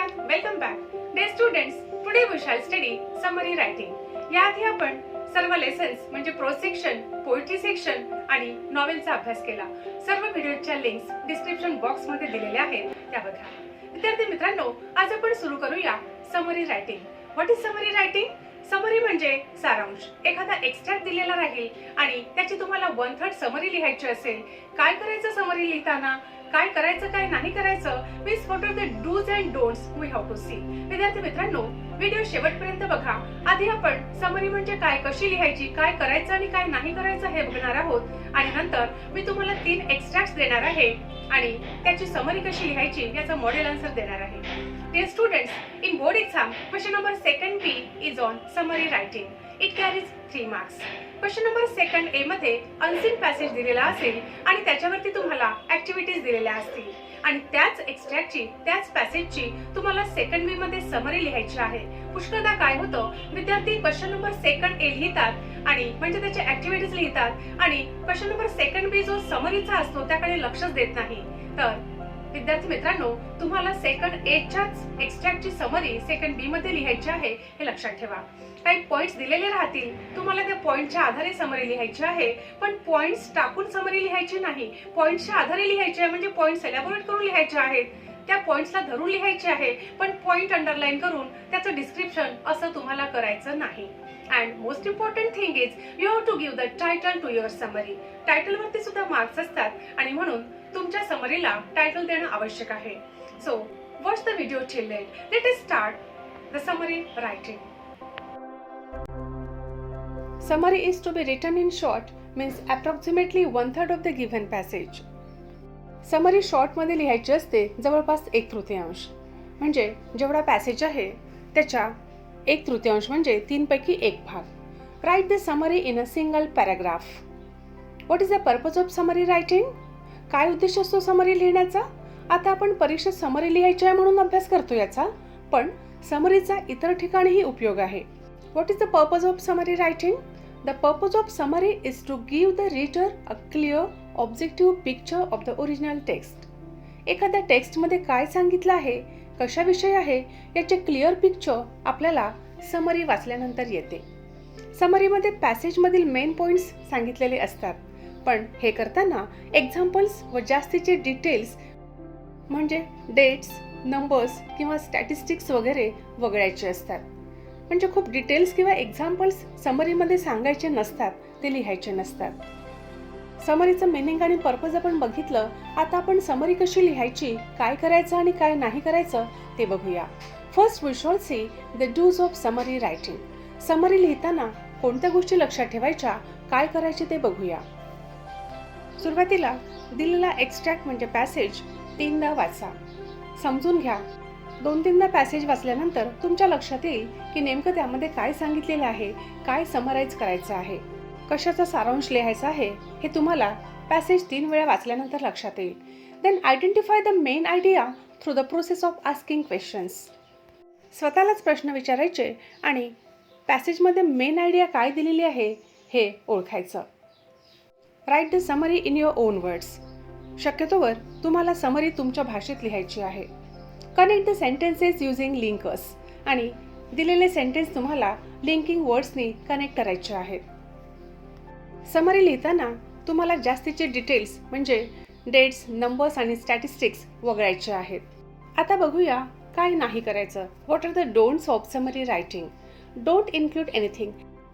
everyone, welcome back. Dear students, today we shall study summary writing. याआधी आपण सर्व lessons म्हणजे प्रोज सेक्शन, पोएट्री सेक्शन आणि नॉवेलचा अभ्यास केला. सर्व व्हिडिओच्या लिंक्स डिस्क्रिप्शन बॉक्स मध्ये दिलेल्या आहेत, त्या बघा. विद्यार्थी मित्रांनो, आज आपण सुरू करूया summary writing. What is summary writing? Summary म्हणजे सारांश. एखादा एक्स्ट्रॅक्ट दिलेला राहील आणि त्याची तुम्हाला 1/3 समरी लिहायची असेल. काय करायचं समरी लिहिताना, काय करायचं काय नाही करायचं, means what are the dos and don'ts we have to see. विद्यार्थी मित्रांनो, व्हिडिओ शेवटपर्यंत बघा. आधी आपण समरी म्हणजे काय, कशी लिहायची, काय करायचं आणि काय नाही करायचं हे बघणार आहोत आणि नंतर मी तुम्हाला 3 एक्स्ट्रॅक्ट्स देणार आहे आणि त्याची समरी कशी लिहायची याचा मॉडेल आन्सर देणार आहे. Dear students, in board exam, question number 2nd B is on summary writing. It carries 3 marks. Question number 2nd A मध्ये अनसीन पॅसेज दिलेला असेल आणि त्याच्यावरती तुम्हाला ऍक्टिव्हिटीज दिलेल्या असतील आणि त्याच एक्स्ट्रॅक्टची, त्याच पॅसेजची तुम्हाला 2nd B मध्ये समरी लिहायची आहे. पुष्कळदा काय होतं, विद्यार्थी क्वेश्चन नंबर 2nd A लिहितात आणि म्हणजे त्याचे ऍक्टिव्हिटीज लिहितात आणि क्वेश्चन नंबर 2nd B जो समरीचा असतो त्याकडे लक्षच देत नाही. तर विद्यार्थी मित्रांनो, तुम्हाला 2nd A च्याच एक्स्ट्रॅक्टची समरी 2nd B मध्ये लिहायची आहे हे लक्षात ठेवा. काही पॉइंट्स दिलेले राहतील, तुम्हाला त्या पॉइंटच्या आधारे समरी लिहायची आहे, पण पॉइंट्स टाकून समरी लिहायची नाही. पॉइंट्सच्या आधारे लिहायची आहे, म्हणजे पॉइंट्स एलॅबोरेट करून लिहायचे आहेत, त्या पॉइंट्सला धरून लिहायचे आहे, पण पॉइंट अंडरलाईन करून त्याचं डिस्क्रिप्शन असं तुम्हाला करायचं नाही. And most important thing is you have to give the title to your summary. Title वरती सुद्धा मार्क्स असतात आणि म्हणून तुमच्या समरीला टायटल देणं आवश्यक आहे. So watch the video till end. Let us start the summary writing. Summary is to be written in short, means approximately 1/3 of the given passage. Summary short मध्ये लिहायची असते जवळपास 1/3. म्हणजे जेवढा पॅसेज आहे त्याच्या 1/3 म्हणजे 3 पैकी 1 भाग. Write the summary in a single paragraph. What is the purpose of summary writing? काय उद्देश असतो समरी लिहिण्याचा? आता आपण परीक्षेत समरी लिहायची आहे म्हणून अभ्यास करतो याचा, पण समरीचा इतर ठिकाणीही उपयोग आहे. What is the purpose of summary writing? The purpose of summary is to give the reader a clear, objective picture of the original text. एखाद्या टेक्स्टमध्ये काय सांगितलं आहे, कशाविषयी आहे याचे क्लिअर पिक्चर आपल्याला समरी वाचल्यानंतर येते. समरीमध्ये पॅसेजमधील मेन पॉइंट्स सांगितलेले असतात, पण हे करताना एक्झाम्पल्स व जास्तीचे डिटेल्स म्हणजे डेट्स, नंबर्स किंवा स्टॅटिस्टिक्स वगैरे वगळायचे असतात. म्हणजे खूप डिटेल्स किंवा एक्झाम्पल्स समरीमध्ये सांगायचे नसतात, ते लिहायचे नसतात. समरीचं मिनिंग आणि पर्पज आपण बघितलं. आता आपण समरी कशी लिहायची, काय करायचं आणि काय नाही करायचं ते बघूया. First we shall see the dos of summary writing. Summary लिहिताना कोणत्या गोष्टी लक्षात ठेवायच्या, काय करायचे ते बघूया. सुरुवातीला दिलेला एक्स्ट्रॅक्ट म्हणजे पॅसेज 3दा वाचा, समजून घ्या. 2-3दा पॅसेज वाचल्यानंतर तुमच्या लक्षात येईल की नेमकं त्यामध्ये काय सांगितलेलं आहे, काय समराईज करायचं आहे, कशाचा सारांश लिहायचा आहे हे तुम्हाला पॅसेज 3 वेळा वाचल्यानंतर लक्षात येईल. Then identify the main idea through the process of asking questions. स्वतःलाच प्रश्न विचारायचे आणि पॅसेजमध्ये मेन आयडिया काय दिलेली आहे हे ओळखायचं. Write the summary in your own words. शक्यतोवर तुम्हाला समरी तुमच्या भाषेत लिहायची आहे. Connect the sentences using linkers. आणि दिलेले सेंटेन्स तुम्हाला लिंकिंग वर्ड्सनी कनेक्ट करायचे आहेत. समरी लिहिताना तुम्हाला जास्तीचे डिटेल्स म्हणजे डेट्स, नंबर्स आणि स्टॅटिस्टिक्स वगळायचे आहेत. आता बघूया काय नाही करायचं. What are the don'ts of summary writing? Don't include anything.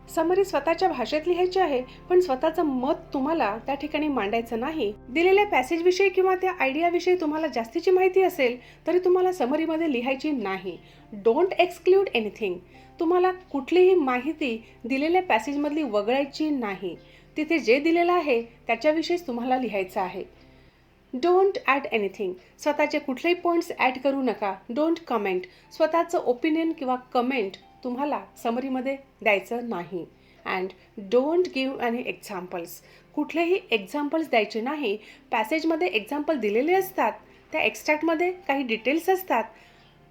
Summary स्वतःच्या भाषेत लिहायची आहे, पण स्वतःचं मत तुम्हाला त्या ठिकाणी मांडायचं नाही. दिलेल्या पॅसेजविषयी किंवा त्या आयडियाविषयी तुम्हाला जास्तीची माहिती असेल तरी तुम्हाला समरीमध्ये लिहायची नाही. Don't exclude anything. तुम्हाला कुठलीही माहिती दिलेल्या पॅसेजमधली वगळायची नाही. तिथे जे दिलेलं आहे त्याच्याविषयीच तुम्हाला लिहायचं आहे. Don't add anything. स्वतःचे कुठलेही पॉईंट्स ॲड करू नका. Don't comment. स्वतःचं ओपिनियन किंवा कमेंट तुम्हाला समरीमध्ये द्यायचं नाही. And don't give any examples. कुठलेही एक्झाम्पल्स द्यायचे नाही. पॅसेजमध्ये एक्झाम्पल दिलेले असतात, त्या एक्स्ट्रॅक्टमध्ये काही डिटेल्स असतात.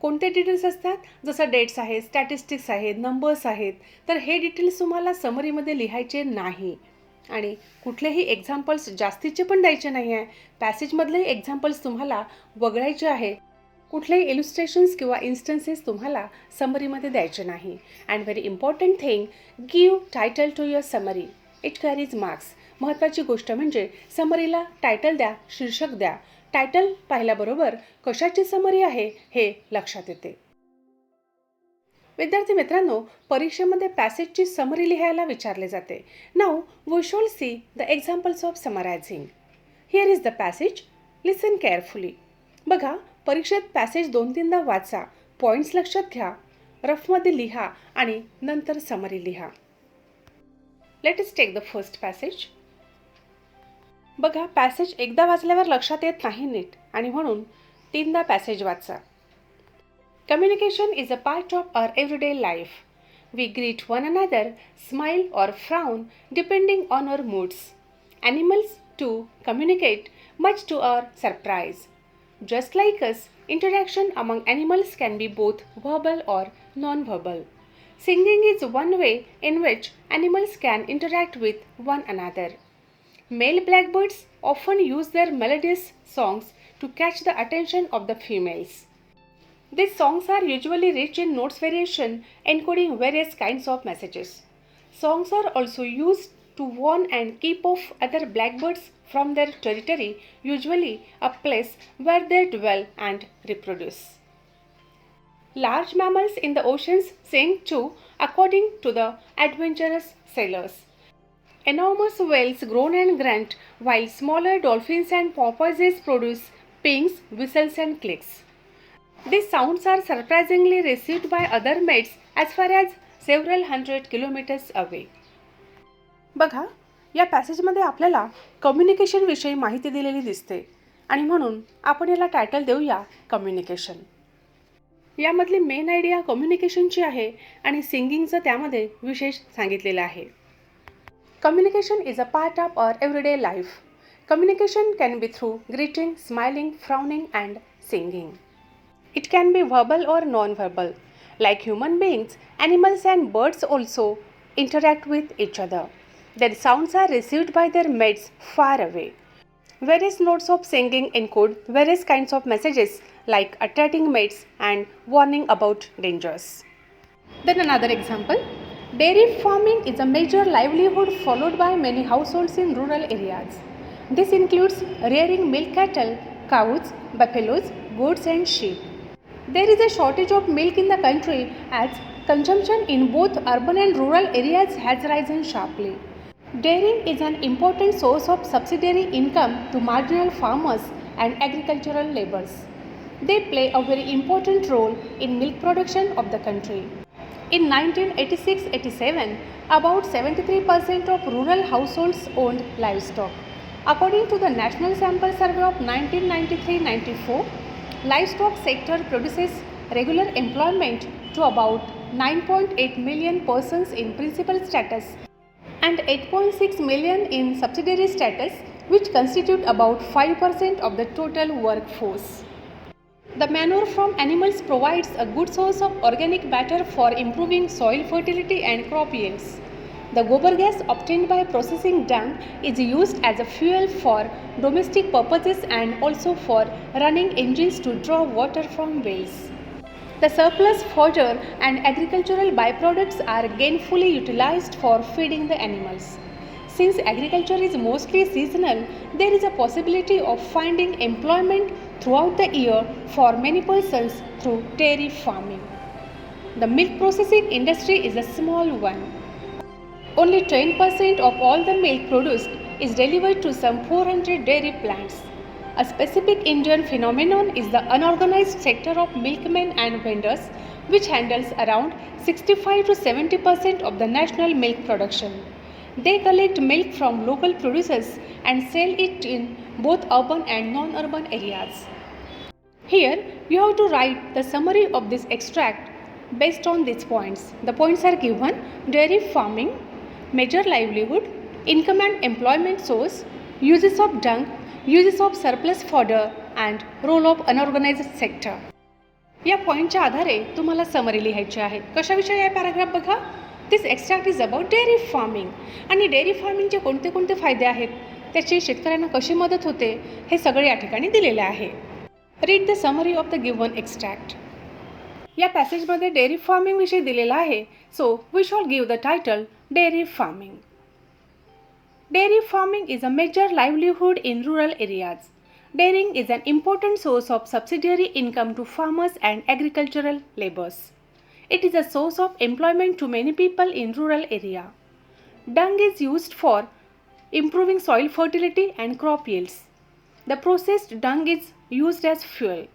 कोणते डिटेल्स असतात? जसं डेट्स आहेत, स्टॅटिस्टिक्स आहेत, नंबर्स आहेत. तर हे डिटेल्स तुम्हाला समरीमध्ये लिहायचे नाही. आणि कुठलेही एक्झाम्पल्स जास्तीचे पण द्यायचे नाही आहे. पॅसेजमधलेही एक्झाम्पल्स तुम्हाला वगळायचे आहे. कुठलेही इलुस्ट्रेशन्स किंवा इन्स्टन्सेस तुम्हाला समरीमध्ये द्यायचे नाही. And very important thing, give title to your summary, it carries marks. महत्त्वाची गोष्ट म्हणजे समरीला टायटल द्या, शीर्षक द्या. टायटल पाहिल्याबरोबर कशाची समरी आहे हे लक्षात येते. विद्यार्थी मित्रांनो, परीक्षेमध्ये पॅसेजची समरी लिहायला विचारले जाते. Now we shall see the examples of summarising. Here is the passage, listen carefully. बघा, परीक्षेत पॅसेज 2-3दा वाचा, पॉईंट्स लक्षात घ्या, रफमध्ये लिहा आणि नंतर समरी लिहा. Let us take the first passage. बघा, पॅसेज एकदा वाचल्यावर लक्षात येत नाही नीट आणि म्हणून 3दा पॅसेज वाचा. Communication is a part of our everyday life. We greet one another, smile or frown depending on our moods. Animals too communicate, much to our surprise. Just like us, interaction among animals can be both verbal or non-verbal. Singing is one way in which animals can interact with one another. Male blackbirds often use their melodious songs to catch the attention of the females. These songs are usually rich in notes variation encoding various kinds of messages. Songs are also used to warn and keep off other blackbirds from their territory, usually a place where they dwell and reproduce. Large mammals in the oceans sing too, according to the adventurous sailors. Enormous whales groan and grunt, while smaller dolphins and porpoises produce pings, whistles and clicks. These sounds are surprisingly received by other mates as far as several hundred kilometers away. बघा, या पॅसेजमध्ये आपल्याला communication विषयी माहिती दिलेली दिसते आणि म्हणून आपण याला टायटल देऊया कम्युनिकेशन. यामधली मेन आयडिया कम्युनिकेशनची आहे आणि सिंगिंगचं त्यामध्ये विशेष सांगितलेलं आहे. Communication is a part of our everyday life. Communication can be through greeting, smiling, frowning and singing. It can be verbal or non-verbal. Like human beings, animals and birds also interact with each other. Their sounds are received by their mates far away. Various notes of singing encode various kinds of messages like attracting mates and warning about dangers. Then another example. Dairy farming is a major livelihood followed by many households in rural areas. This includes rearing milk cattle, cows, buffaloes, goats and sheep. There is a shortage of milk in the country as consumption in both urban and rural areas has risen sharply. Dairying is an important source of subsidiary income to marginal farmers and agricultural laborers. They play a very important role in milk production of the country. In 1986-87, about 73% of rural households owned livestock. According to the National Sample Survey of 1993-94, livestock sector produces regular employment to about 9.8 million persons in principal status and 8.6 million in subsidiary status, which constitute about 5% of the total workforce. The manure from animals provides a good source of organic matter for improving soil fertility and crop yields. The gobar gas obtained by processing dung is used as a fuel for domestic purposes and also for running engines to draw water from wells. The surplus fodder and agricultural byproducts are gainfully utilized for feeding the animals. Since agriculture is mostly seasonal, there is a possibility of finding employment throughout the year for many persons through dairy farming. The milk processing industry is a small one. Only 10% of all the milk produced is delivered to some 400 dairy plants. A specific Indian phenomenon is the unorganized sector of milkmen and vendors, which handles around 65 to 70% of the national milk production. They collect milk from local producers and sell it in both urban and non-urban areas. Here, you have to write the summary of this extract based on these points. The points are given: dairy farming, major livelihood, income and employment source, uses of dung, uses of surplus fodder and role of unorganized sector. या पॉईंटच्या आधारे तुम्हाला summary लिहायची आहे. कशाविषयी आहे paragraph बघा. This extract is about dairy farming. आणि dairy फार्मिंगचे कोणते कोणते फायदे आहेत, त्याची शेतकऱ्यांना कशी मदत होते, हे सगळे या ठिकाणी दिलेले आहे. Read the summary of the given extract. या पॅसेजमध्ये डेअरी फार्मिंग विषयी दिलेला आहे, so we shall give the title dairy farming. Dairy farming is a major livelihood in rural areas. Dairying is an important source of subsidiary income to farmers and agricultural laborers. It is a source of employment to many people in rural area. Dung is used for improving soil fertility and crop yields. The processed dung is used as fuel.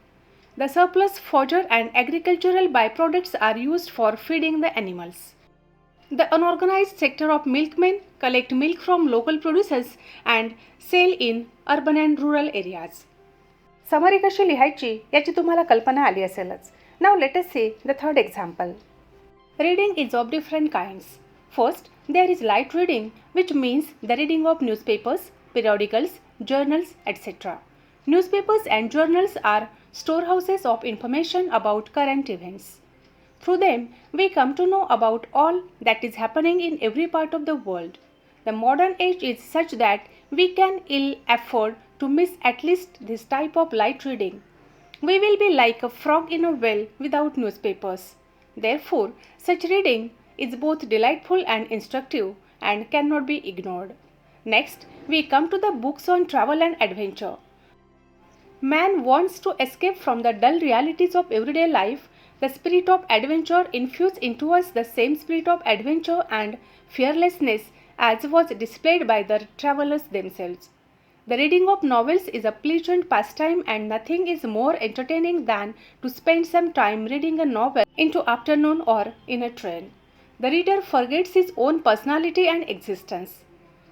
The surplus fodder and agricultural byproducts are used for feeding the animals. The unorganized sector of milkmen collect milk from local producers and sell in urban and rural areas. Summary कशी लिहायची याची तुम्हाला कल्पना आली असेलच. Now let us see the third example. Reading is of different kinds. First, there is light reading, which means the reading of newspapers, periodicals, journals, etc. Newspapers and journals are storehouses of information about current events. Through them, we come to know about all that is happening in every part of the world. The modern age is such that we can ill afford to miss at least this type of light reading. We will be like a frog in a well without newspapers. Therefore, such reading is both delightful and instructive and cannot be ignored. Next, we come to the books on travel and adventure. Man wants to escape from the dull realities of everyday life. The spirit of adventure infused into us the same spirit of adventure and fearlessness as was displayed by the travelers themselves. The reading of novels is a pleasant pastime, and nothing is more entertaining than to spend some time reading a novel into afternoon or in a train. The reader forgets his own personality and existence.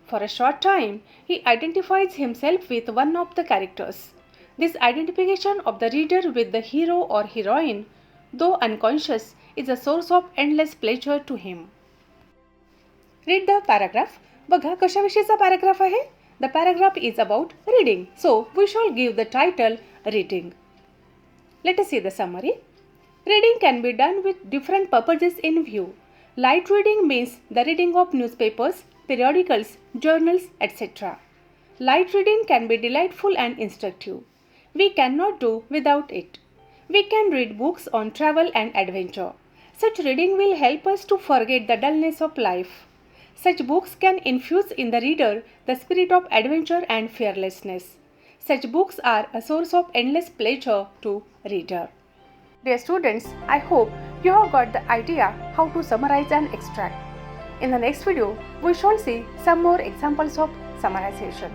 For a short time, he identifies himself with one of the characters. This identification of the reader with the hero or heroine, though unconscious, is a source of endless pleasure to him. Read the paragraph. बघा कशाविषयीचा paragraph आहे. The paragraph is about reading, so we shall give the title reading. Let us see the summary. Reading can be done with different purposes in view. Light reading means the reading of newspapers, periodicals, journals, etc. Light reading can be delightful and instructive. We cannot do without it. We can read books on travel and adventure. Such reading will help us to forget the dullness of life. Such books can infuse in the reader the spirit of adventure and fearlessness. Such books are a source of endless pleasure to reader. Dear students, I hope you have got the idea how to summarize an extract. In the next video, we shall see some more examples of summarization.